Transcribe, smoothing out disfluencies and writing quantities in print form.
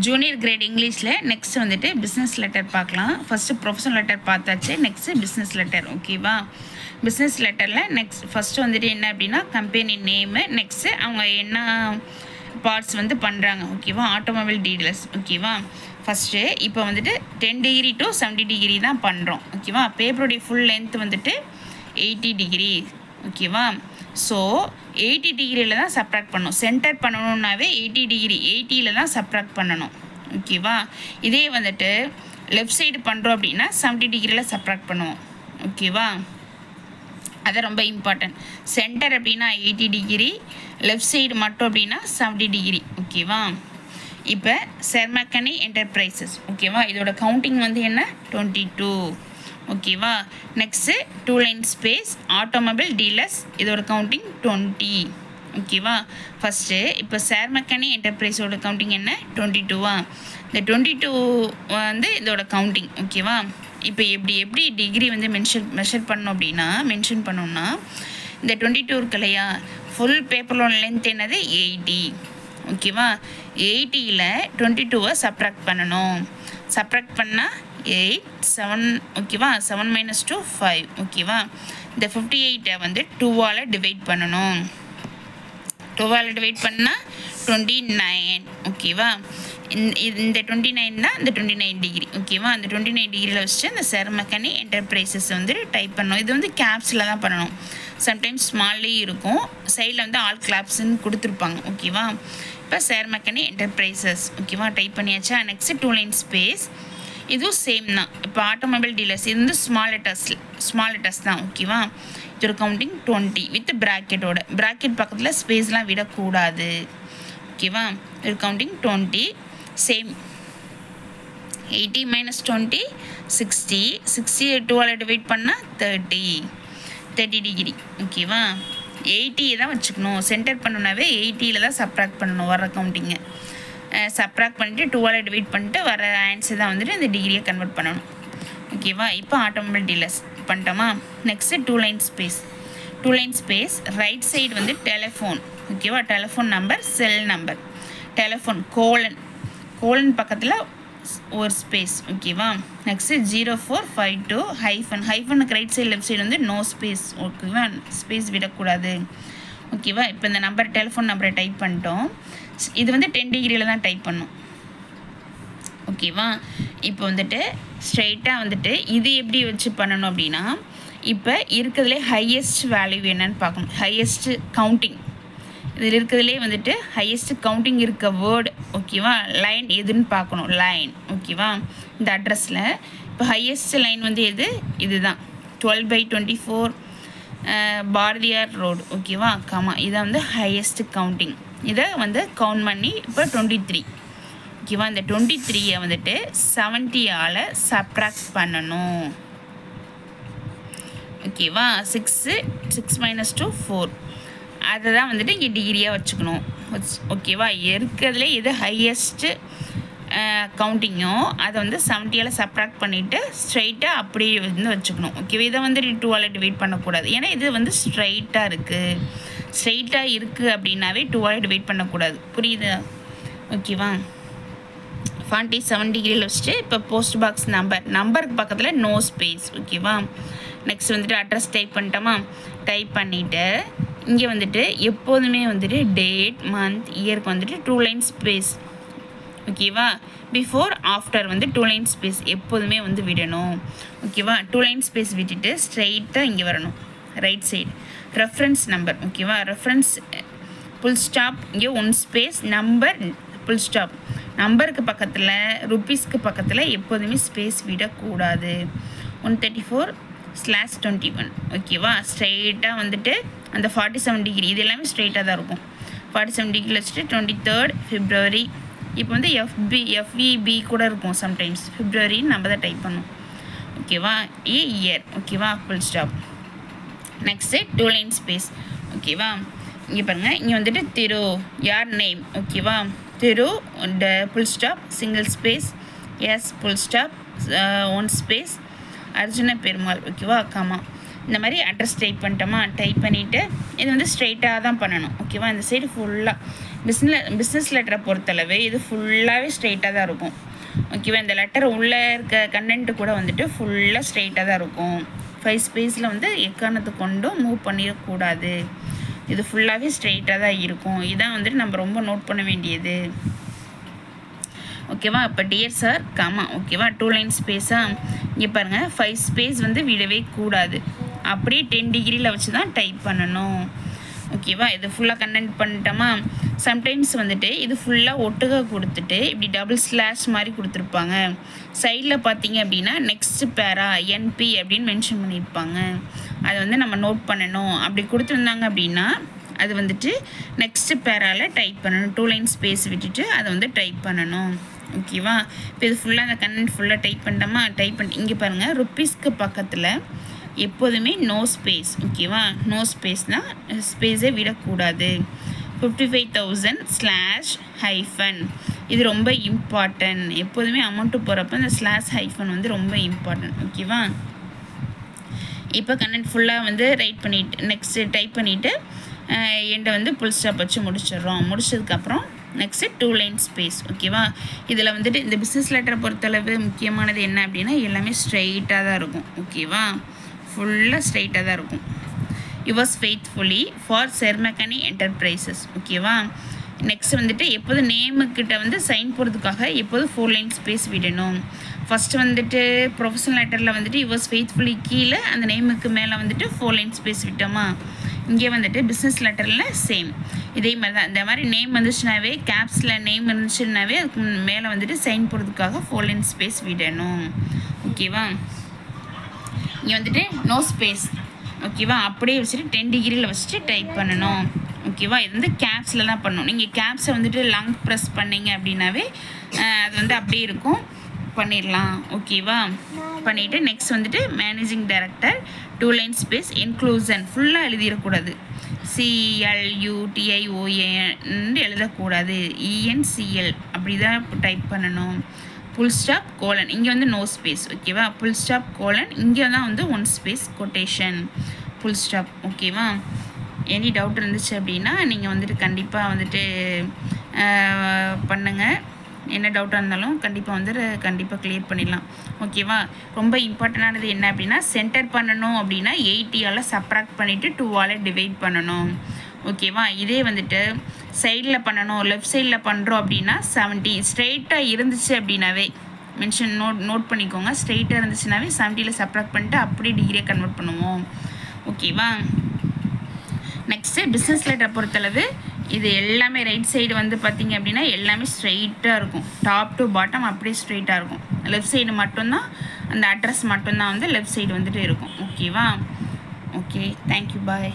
Junior great இங்கிலீஷில் next வந்துட்டு business letter பார்க்கலாம். ஃபஸ்ட்டு ப்ரொஃபஷனல் லெட்டர் பார்த்தாச்சு, நெக்ஸ்ட்டு பிஸ்னஸ் லெட்டர். ஓகேவா? பிஸ்னஸ் லெட்டரில் நெக்ஸ்ட் ஃபஸ்ட்டு வந்துட்டு என்ன அப்படின்னா கம்பெனி நேமு, நெக்ஸ்ட்டு அவங்க என்ன பார்ட்ஸ் வந்து பண்ணுறாங்க. ஓகேவா? Automobile dealers. ஓகேவா? ஃபஸ்ட்டு இப்போ வந்துட்டு 10 டிகிரி டு 70 டிகிரி தான் பண்ணுறோம். ஓகேவா? பேப்பருடைய ஃபுல் லென்த் வந்துட்டு 80 டிகிரி. ஓகேவா? ஸோ 80 டிகிரியில் தான் சப்ராக்ட் பண்ணணும். சென்டர் பண்ணணுன்னாவே 80 டிகிரி 80ல் தான் சப்ராக்ட் பண்ணணும். ஓகேவா? இதே வந்துட்டு லெஃப்ட் சைடு பண்ணுறோம் அப்படின்னா 70 டிகிரியில் சப்ராக்ட் பண்ணுவோம். ஓகேவா? அது ரொம்ப இம்பார்ட்டன்ட். சென்டர் அப்படின்னா 80 டிகிரி, லெஃப்ட் சைடு மட்டும் அப்படின்னா 70 டிகிரி. ஓகேவா? இப்போ செர்மக்கனி என்டர்பிரைசஸ். ஓகேவா? இதோட கவுண்டிங் வந்து என்ன 22. ஓகேவா? Next 2 line space automobile dealers, இதோட கவுண்டிங் 20. ஓகேவா? ஃபஸ்ட்டு இப்போ செர்மக்கனி என்டர்பிரைஸோட கவுண்டிங் என்ன 22வா? இந்த 22 வந்து இதோட கவுண்டிங். ஓகேவா? இப்போ எப்படி டிகிரி வந்து மெஷர் பண்ணோம் அப்படின்னா மென்ஷன் பண்ணோம்னா இந்த 22 இருக்கு இல்லையா, ஃபுல் பேப்பரோட லென்த் என்னது 80. ஓகேவா? 80ல் 22வை சப்ராக்ட் பண்ணணும். சப்ராக்ட் பண்ணால் 8 7. ஓகேவா? 7 - 2 5. ஓகேவா? இந்த 58 வந்து 2ஆல் டிவைட் பண்ணணும். 2ஆல் டிவைட் பண்ணால் 29. ஓகேவா? இந்த 29 தான் இந்த 29 டிகிரி. ஓகேவா? அந்த 29 டிகிரியில் வச்சுட்டு இந்த செர்மக்கனி என்டர்பிரைசஸ் வந்து டைப் பண்ணணும். இது வந்து கேப்ஸில் தான் பண்ணணும். சம்டைம்ஸ் ஸ்மால்லேயும் இருக்கும், சைடில் வந்து ஆல் கிளாப்ஸ்ன்னு கொடுத்துருப்பாங்க. ஓகேவா? இப்போ செர்மக்கனி என்டர்பிரைசஸ். ஓகேவா? டைப் பண்ணியாச்சா? Next 2 line space. இதுவும் சேம் தான். இப்போ ஆட்டோமொபைல் டீலர்ஸ் இது வந்து ஸ்மால் லெட்டர்ஸ் தான். ஓகேவா? இதோட கவுண்டிங் 20 வித் ப்ராக்கெட்டோட. ப்ராக்கெட் பக்கத்தில் ஸ்பேஸ்லாம் விடக்கூடாது. ஓகேவா? இதோட கவுண்டிங் 20. சேம் 80 - 20 60. 60 2ஆல் டிவைட் பண்ணால் 30 டிகிரி. ஓகேவா? 80 தான் வச்சுக்கணும். சென்டர் பண்ணணுன்னாவே 80ல் தான் சப்ராக்ட் பண்ணணும் வர கவுண்டிங்கை. சப்ராக்ட் பண்ணிவிட்டு 2ஆல் டிவைட் பண்ணிட்டு வர ஆன்சர் தான் வந்துட்டு இந்த டிகிரியை கன்வெர்ட் பண்ணணும். ஓகேவா? இப்போ ஆட்டோமொபைல் டீலர்ஸ் பண்ணிட்டோமா? Next 2 line space. 2 line space right side வந்து டெலிஃபோன். ஓகேவா? Telephone number, cell number, telephone colon பக்கத்தில் ஒரு ஸ்பேஸ். ஓகேவா? நெக்ஸ்ட்டு 0452 ஹைஃபனுக்கு ரைட் சைடு லெஃப்ட் சைடு வந்து நோ ஸ்பேஸ். ஓகேவா? ஸ்பேஸ் விடக்கூடாது. ஓகேவா? இப்போ இந்த நம்பர் டெலிஃபோன் நம்பரை டைப் பண்ணிட்டோம். இது வந்து 10 டிகிரியில் தான் டைப் பண்ணணும். ஓகேவா? இப்போ வந்துட்டு ஸ்ட்ரைட்டாக வந்துட்டு இது எப்படி வச்சு பண்ணணும் அப்படின்னா இப்போ இருக்கிறதுலே ஹையஸ்ட் வேல்யூ என்னன்னு பார்க்கணும். ஹையஸ்ட்டு கவுண்டிங் இதில் இருக்கிறதுலே வந்துட்டு ஹையஸ்ட் கவுண்டிங் இருக்க வேர்டு. ஓகேவா? லைன் எதுன்னு பார்க்கணும். லைன். ஓகேவா? இந்த அட்ரஸில் இப்போ ஹையஸ்ட் லைன் வந்து இதுதான் 12/24 பாரதியார் ரோடு. ஓகேவா? இதை வந்து ஹையஸ்ட் கவுண்டிங். இதை வந்து கவுண்ட் பண்ணி இப்போ 23. ஓகேவா? இந்த 23யை வந்துட்டு 70ஆல் சப்ராக்ட் பண்ணணும். ஓகேவா? 6 - 2 4. அதை தான் வந்துட்டு இங்கே டிகிரியாக வச்சுக்கணும். ஓகேவா? இருக்கிறதுல எது ஹையஸ்ட்டு கவுண்டிங்கோ அதை வந்து 70ஆல் சப்ராக்ட் பண்ணிவிட்டு ஸ்ட்ரைட்டாக அப்படியே வந்து வச்சுக்கணும். ஓகேவா? இதை வந்து 2ஆல் டிவைட் பண்ணக்கூடாது. ஏன்னா இது வந்து ஸ்ட்ரைட்டாக இருக்குது அப்படின்னாவே 2ஆல் டிவைட் பண்ணக்கூடாது. புரியுது? ஓகேவா? 47 டிகிரியில் வச்சுட்டு இப்போ போஸ்ட் பாக்ஸ் நம்பருக்கு பக்கத்தில் நோ ஸ்பேஸ். ஓகேவா? நெக்ஸ்ட் வந்துட்டு அட்ரஸ் டைப் பண்ணிட்டோமா? டைப் பண்ணிவிட்டு இங்கே வந்துட்டு எப்போதுமே வந்துட்டு டேட் மந்த் இயருக்கு வந்துட்டு 2 லைன் ஸ்பேஸ். ஓகேவா? பிஃபோர் ஆஃப்டர் வந்து 2 லைன் ஸ்பேஸ் எப்போதுமே வந்து விடணும். ஓகேவா? 2 லைன் ஸ்பேஸ் விட்டுட்டு ஸ்ட்ரைட்டாக இங்கே வரணும் ரைட் சைடு. Reference number. ஓகேவா? ரெஃபரன்ஸ் ஃபுல் ஸ்டாப், இங்கே 1 ஸ்பேஸ், நம்பர் ஃபுல் ஸ்டாப். நம்பருக்கு பக்கத்தில் ருப்பீஸ்க்கு பக்கத்தில் எப்போதுமே ஸ்பேஸ் விடக்கூடாது. 134/21. ஓகேவா? ஸ்ட்ரைட்டாக வந்துட்டு அந்த 47 டிகிரி இது எல்லாமே ஸ்ட்ரைட்டாக தான் இருக்கும். 47 டிகிரியில் வச்சுட்டு 23rd February. இப்போ வந்து FEB கூட இருக்கும் சம்டைம்ஸ். Februaryன்னு நம்ம தான் டைப் பண்ணணும். ஓகேவா? இயர். ஓகேவா? Full stop. Next 2 line space. ஓகேவா? இங்கே பாருங்கள், இங்கே வந்துட்டு திரு யார் நேம். ஓகேவா? Thiru full stop, single space, S full stop, 1 space, Arjuna Perumal. ஓகேவா? இந்த மாதிரி அட்ரஸ் டைப் பண்ணிட்டோமா? டைப் பண்ணிவிட்டு இது வந்து ஸ்ட்ரைட்டாக தான் பண்ணணும். ஓகேவா? இந்த சைடு ஃபுல்லாக பிஸ்னஸ் லெட்டரை பொறுத்தளவு இது ஃபுல்லாகவே ஸ்ட்ரெயிட்டாக தான் இருக்கும். ஓகேவா, இந்த லெட்டர் உள்ளே இருக்க கண்டென்ட்டு கூட வந்துட்டு ஃபுல்லாக ஸ்ட்ரெயிட்டாக தான் இருக்கும். 5 ஸ்பேஸில் வந்து எக்காரணத்தை கொண்டும் மூவ் பண்ணிடக்கூடாது. இது ஃபுல்லாகவே ஸ்ட்ரெயிட்டாக தான் இருக்கும். இதான் வந்துட்டு நம்ம ரொம்ப நோட் பண்ண வேண்டியது. ஓகேவா, இப்போ டியர் சார் கமா. ஓகேவா, 2 லைன் ஸ்பேஸாக இங்கே பாருங்கள், 5 ஸ்பேஸ் வந்து விடவே கூடாது. அப்படியே 10 டிகிரியில் வச்சு தான் டைப் பண்ணணும். ஓகேவா, இது ஃபுல்லாக கண்டென்ட் பண்ணிட்டோமா. சம்டைம்ஸ் வந்துட்டு இது ஃபுல்லாக ஒட்டுக கொடுத்துட்டு இப்படி டபுள் ஸ்லாஷ் மாதிரி கொடுத்துருப்பாங்க. சைடில் பார்த்தீங்க அப்படின்னா நெக்ஸ்ட் பேரா என்பி அப்படின்னு மென்ஷன் பண்ணியிருப்பாங்க. அதை வந்து நம்ம நோட் பண்ணணும். அப்படி கொடுத்துருந்தாங்க அப்படின்னா அது வந்துட்டு நெக்ஸ்ட் பேரால் டைப் பண்ணணும். 2 லைன் ஸ்பேஸ் விட்டுட்டு அதை வந்து டைப் பண்ணணும். ஓகேவா, இப்போ இது ஃபுல்லாக அந்த கண்டென்ட் ஃபுல்லாக டைப் பண்ணிட்டோமா. டைப் பண்ணி இங்கே பாருங்கள், ருப்பீஸ்க்கு பக்கத்தில் எப்போதுமே நோ ஸ்பேஸ். ஓகேவா, நோ ஸ்பேஸ்னால் ஸ்பேஸே விடக்கூடாது. 55,000 ஸ்லாஷ் ஹைஃபன் இது ரொம்ப இம்பார்ட்டன்ட். எப்போதுமே அமௌண்ட்டு போகிறப்ப இந்த ஸ்லாஷ் ஹைஃபன் வந்து ரொம்ப இம்பார்ட்டன்ட். ஓகேவா, இப்போ கண்டென்ட் ஃபுல்லாக வந்து ரைட் பண்ணிவிட்டு நெக்ஸ்ட்டு டைப் பண்ணிவிட்டு எண்டை வந்து புல் ஸ்டாப் வச்சு முடிச்சிடுறோம். முடிச்சதுக்கப்புறம் நெக்ஸ்ட்டு 2 லைன் ஸ்பேஸ். ஓகேவா, இதில் வந்துட்டு இந்த பிஸ்னஸ் லெட்டரை பொறுத்தளவு முக்கியமானது என்ன அப்படின்னா எல்லாமே ஸ்ட்ரெயிட்டாக தான் இருக்கும். ஓகேவா, ஃபுல்லாக ஸ்ட்ரெயிட்டாக தான் இருக்கும். Yours faithfully for Chermekkani enterprises. ஓகேவா, நெக்ஸ்ட் வந்துட்டு எப்போது நேமுக்கிட்ட வந்து சைன் போகிறதுக்காக எப்போது 4 லைன் ஸ்பேஸ் விடணும். ஃபஸ்ட்டு வந்துட்டு ப்ரொஃபஷனல் லெட்டரில் வந்துட்டு யுவர்ஸ் ஃபெய்த்ஃபுல்லி கீழே அந்த நேமுக்கு மேலே வந்துட்டு 4 லைன் ஸ்பேஸ் விட்டோமா. இங்கே வந்துட்டு பிஸ்னஸ் லெட்டரில் சேம் இதே மாதிரி தான். இந்த மாதிரி நேம் வந்துச்சுனாவே கேப்ஸில் நேம் இருந்துச்சுன்னாவே அதுக்கு மேலே வந்துட்டு சைன் போடுறதுக்காக 4 லைன் ஸ்பேஸ் விடணும். ஓகேவா, இங்கே வந்துட்டு நோ ஸ்பேஸ். ஓகேவா, அப்படியே வச்சுட்டு 10 டிகிரியில் வச்சுட்டு டைப் பண்ணணும். ஓகேவா, இது வந்து கேப்ஸில் தான் பண்ணணும். நீங்கள் கேப்ஸை வந்துட்டு லாங் ப்ரெஸ் பண்ணிங்க அப்படின்னாவே அது வந்து அப்படியே இருக்கும், பண்ணிடலாம். ஓகேவா, பண்ணிவிட்டு நெக்ஸ்ட் வந்துட்டு மேனேஜிங் டைரக்டர் 2 லைன் ஸ்பேஸ் இன்க்ளூசன் ஃபுல்லாக எழுதிடக்கூடாது. CLUTION எழுதக்கூடாது. ENCL அப்படி தான் டைப் பண்ணணும். புல் ஸ்டாப் கோலன் இங்கே வந்து நோ ஸ்பேஸ். ஓகேவா, புல் ஸ்டாப் கோலன் இங்கே தான் வந்து 1 ஸ்பேஸ் கொட்டேஷன் புல் ஸ்டாப். ஓகேவா, எனி டவுட் இருந்துச்சு அப்படின்னா நீங்கள் வந்துட்டு கண்டிப்பாக வந்துட்டு பண்ணுங்கள். என்ன டவுட்டாக இருந்தாலும் கண்டிப்பாக கிளியர் பண்ணிடலாம். ஓகேவா, ரொம்ப இம்பார்ட்டண்டானது என்ன அப்படின்னா சென்டர் பண்ணணும் அப்படின்னா 80ஆல் சப்ராக்ட் பண்ணிவிட்டு 2ஆல் டிவைட் பண்ணணும். ஓகேவா, இதே வந்துட்டு சைடில் பண்ணணும், லெஃப்ட் சைடில் பண்ணுறோம் அப்படின்னா 70. ஸ்ட்ரெயிட்டாக இருந்துச்சு அப்படின்னாவே மென்ஷன் நோட் பண்ணிக்கோங்க. ஸ்ட்ரெயிட்டாக இருந்துச்சுனாவே 70ல் சப்ராக்ட் பண்ணிட்டு அப்படியே டிகிரியை கன்வெர்ட் பண்ணுவோம். ஓகேவா, நெக்ஸ்ட்டு பிஸ்னஸ் லெட்டரை பொறுத்தளவு இது எல்லாமே ரைட் சைடு வந்து பார்த்திங்க அப்படின்னா எல்லாமே ஸ்ட்ரெயிட்டாக இருக்கும். டாப் டு பாட்டம் அப்படியே ஸ்ட்ரெயிட்டாக இருக்கும். லெஃப்ட் சைடு மட்டும்தான் அந்த அட்ரஸ் மட்டும்தான் வந்து லெஃப்ட் சைடு வந்துட்டு இருக்கும். ஓகேவா, ஓகே, தேங்க்யூ, பாய்.